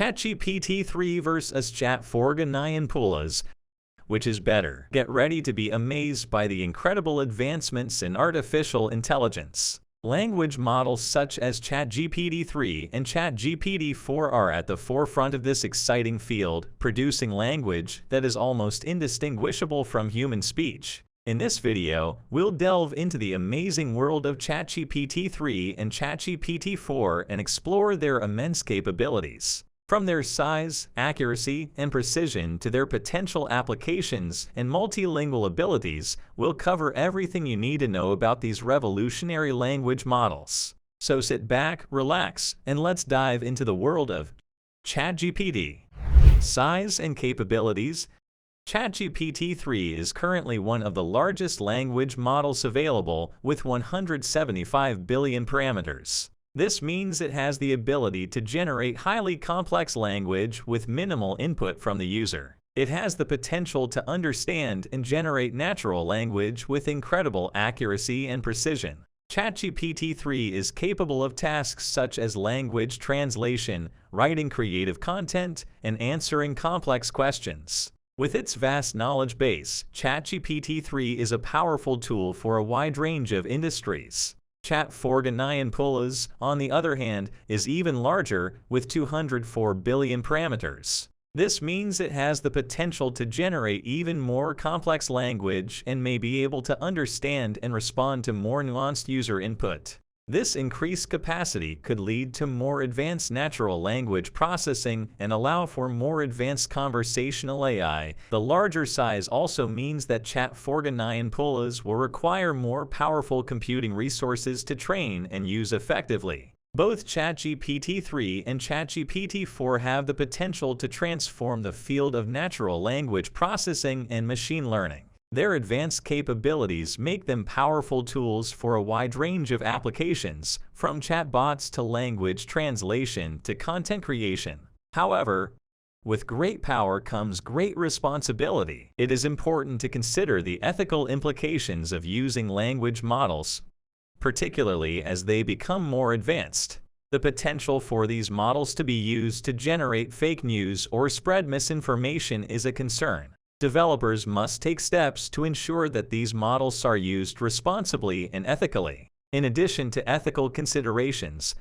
ChatGPT-3 vs ChatGPT-4 which is better? Get ready to be amazed by the incredible advancements in artificial intelligence. Language models such as ChatGPT-3 and ChatGPT-4 are at the forefront of this exciting field, producing language that is almost indistinguishable from human speech. In this video, we'll delve into the amazing world of ChatGPT-3 and ChatGPT-4 and explore their immense capabilities. From their size, accuracy, and precision to their potential applications and multilingual abilities, we'll cover everything you need to know about these revolutionary language models. So sit back, relax, and let's dive into the world of ChatGPT. Size and capabilities. ChatGPT-3 is currently one of the largest language models available, with 175 billion parameters. This means it has the ability to generate highly complex language with minimal input from the user. It has the potential to understand and generate natural language with incredible accuracy and precision. ChatGPT-3 is capable of tasks such as language translation, writing creative content, and answering complex questions. With its vast knowledge base, ChatGPT-3 is a powerful tool for a wide range of industries. ChatGPT-4, on the other hand, is even larger, with 204 billion parameters. This means it has the potential to generate even more complex language and may be able to understand and respond to more nuanced user input. This increased capacity could lead to more advanced natural language processing and allow for more advanced conversational AI. The larger size also means that ChatGPT-4 will require more powerful computing resources to train and use effectively. Both ChatGPT-3 and ChatGPT-4 have the potential to transform the field of natural language processing and machine learning. Their advanced capabilities make them powerful tools for a wide range of applications, from chatbots to language translation to content creation. However, with great power comes great responsibility. It is important to consider the ethical implications of using language models, particularly as they become more advanced. The potential for these models to be used to generate fake news or spread misinformation is a concern. Developers must take steps to ensure that these models are used responsibly and ethically. In addition to ethical considerations,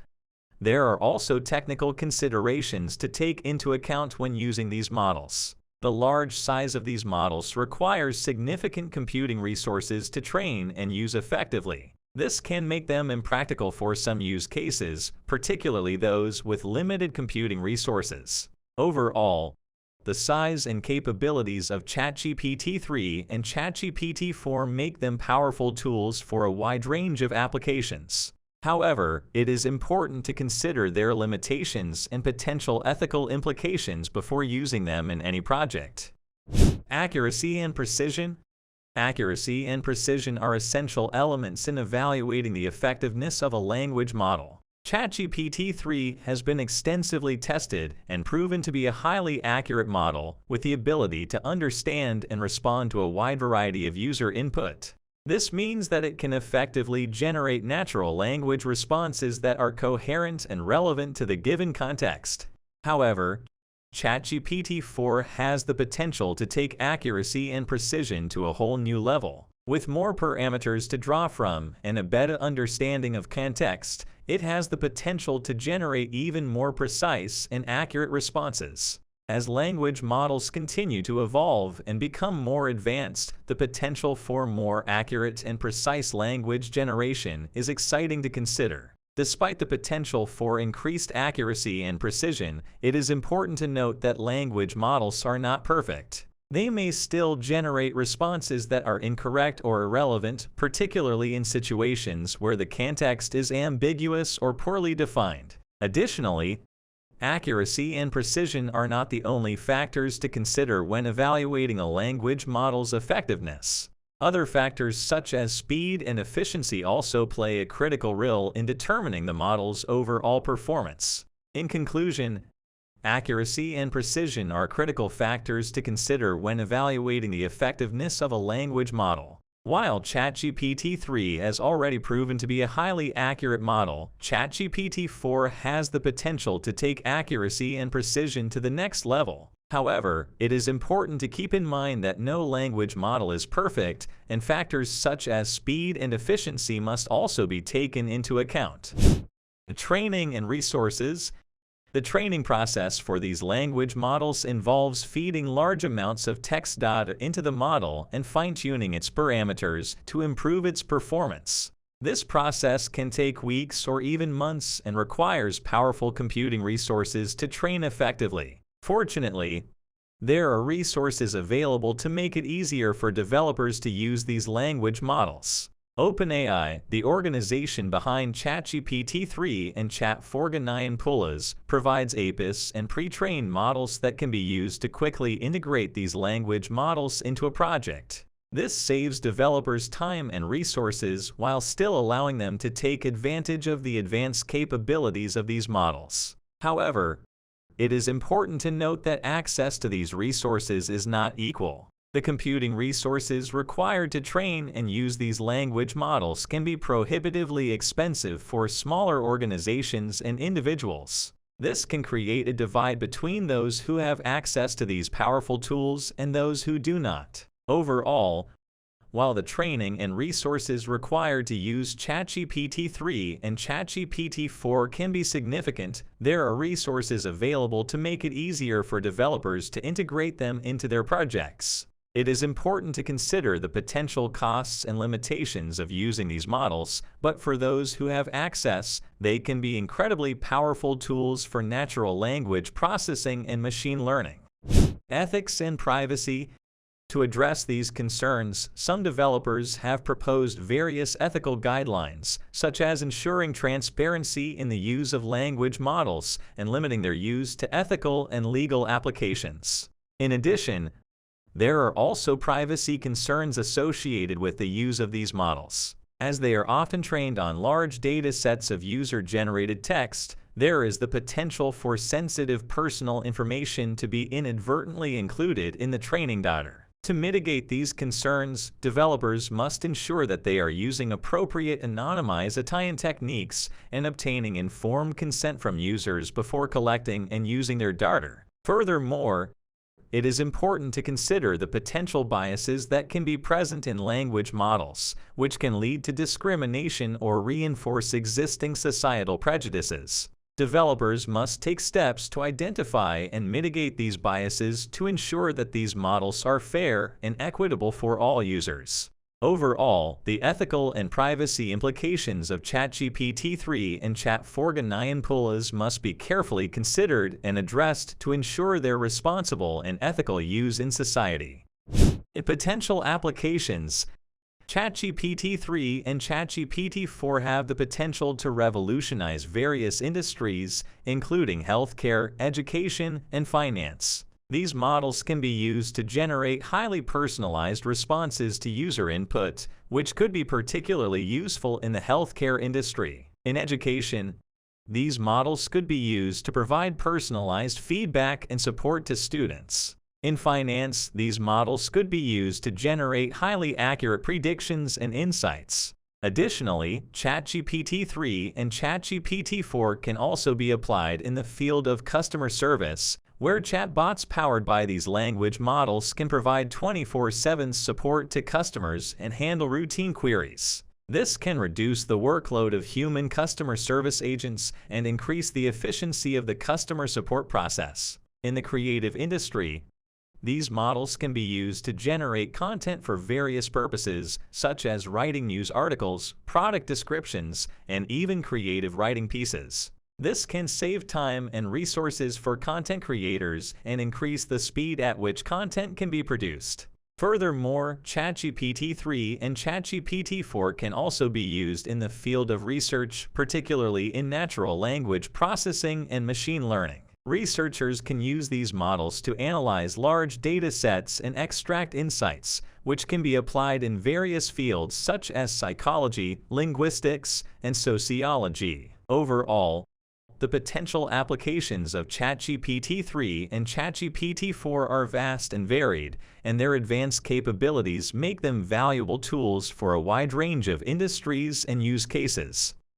there are also technical considerations to take into account when using these models. The large size of these models requires significant computing resources to train and use effectively. This can make them impractical for some use cases, particularly those with limited computing resources. Overall, the size and capabilities of ChatGPT-3 and ChatGPT-4 make them powerful tools for a wide range of applications. However, it is important to consider their limitations and potential ethical implications before using them in any project. Accuracy and precision. Accuracy and precision are essential elements in evaluating the effectiveness of a language model. ChatGPT-3 has been extensively tested and proven to be a highly accurate model with the ability to understand and respond to a wide variety of user input. This means that it can effectively generate natural language responses that are coherent and relevant to the given context. However, ChatGPT-4 has the potential to take accuracy and precision to a whole new level. With more parameters to draw from and a better understanding of context, it has the potential to generate even more precise and accurate responses. As language models continue to evolve and become more advanced, the potential for more accurate and precise language generation is exciting to consider. Despite the potential for increased accuracy and precision, it is important to note that language models are not perfect. They may still generate responses that are incorrect or irrelevant, particularly in situations where the context is ambiguous or poorly defined. Additionally, accuracy and precision are not the only factors to consider when evaluating a language model's effectiveness. Other factors such as speed and efficiency also play a critical role in determining the model's overall performance. In conclusion, accuracy and precision are critical factors to consider when evaluating the effectiveness of a language model. While ChatGPT-3 has already proven to be a highly accurate model, ChatGPT-4 has the potential to take accuracy and precision to the next level. However, it is important to keep in mind that no language model is perfect, and factors such as speed and efficiency must also be taken into account. Training and resources. The training process for these language models involves feeding large amounts of text data into the model and fine-tuning its parameters to improve its performance. This process can take weeks or even months and requires powerful computing resources to train effectively. Fortunately, there are resources available to make it easier for developers to use these language models. OpenAI, the organization behind ChatGPT-3 and ChatGPT-4, provides APIs and pre-trained models that can be used to quickly integrate these language models into a project. This saves developers time and resources while still allowing them to take advantage of the advanced capabilities of these models. However, it is important to note that access to these resources is not equal. The computing resources required to train and use these language models can be prohibitively expensive for smaller organizations and individuals. This can create a divide between those who have access to these powerful tools and those who do not. Overall, while the training and resources required to use ChatGPT-3 and ChatGPT-4 can be significant, there are resources available to make it easier for developers to integrate them into their projects. It is important to consider the potential costs and limitations of using these models, but for those who have access, they can be incredibly powerful tools for natural language processing and machine learning. Ethics and privacy. To address these concerns, some developers have proposed various ethical guidelines, such as ensuring transparency in the use of language models and limiting their use to ethical and legal applications. In addition, there are also privacy concerns associated with the use of these models. As they are often trained on large data sets of user-generated text, there is the potential for sensitive personal information to be inadvertently included in the training data. To mitigate these concerns, developers must ensure that they are using appropriate anonymization techniques and obtaining informed consent from users before collecting and using their data. Furthermore, it is important to consider the potential biases that can be present in language models, which can lead to discrimination or reinforce existing societal prejudices. Developers must take steps to identify and mitigate these biases to ensure that these models are fair and equitable for all users. Overall, the ethical and privacy implications of ChatGPT-3 and ChatGPT-4 must be carefully considered and addressed to ensure their responsible and ethical use in society. Potential applications. ChatGPT-3 and ChatGPT-4 have the potential to revolutionize various industries, including healthcare, education, and finance. These models can be used to generate highly personalized responses to user input, which could be particularly useful in the healthcare industry. In education, these models could be used to provide personalized feedback and support to students. In finance, these models could be used to generate highly accurate predictions and insights. Additionally, ChatGPT-3 and ChatGPT-4 can also be applied in the field of customer service, where chatbots powered by these language models can provide 24/7 support to customers and handle routine queries. This can reduce the workload of human customer service agents and increase the efficiency of the customer support process. In the creative industry, these models can be used to generate content for various purposes, such as writing news articles, product descriptions, and even creative writing pieces. This can save time and resources for content creators and increase the speed at which content can be produced. Furthermore, ChatGPT-3 and ChatGPT-4 can also be used in the field of research, particularly in natural language processing and machine learning. Researchers can use these models to analyze large data sets and extract insights, which can be applied in various fields such as psychology, linguistics, and sociology. Overall, The potential applications of ChatGPT-3 and ChatGPT-4 are vast and varied, and their advanced capabilities make them valuable tools for a wide range of industries and use cases.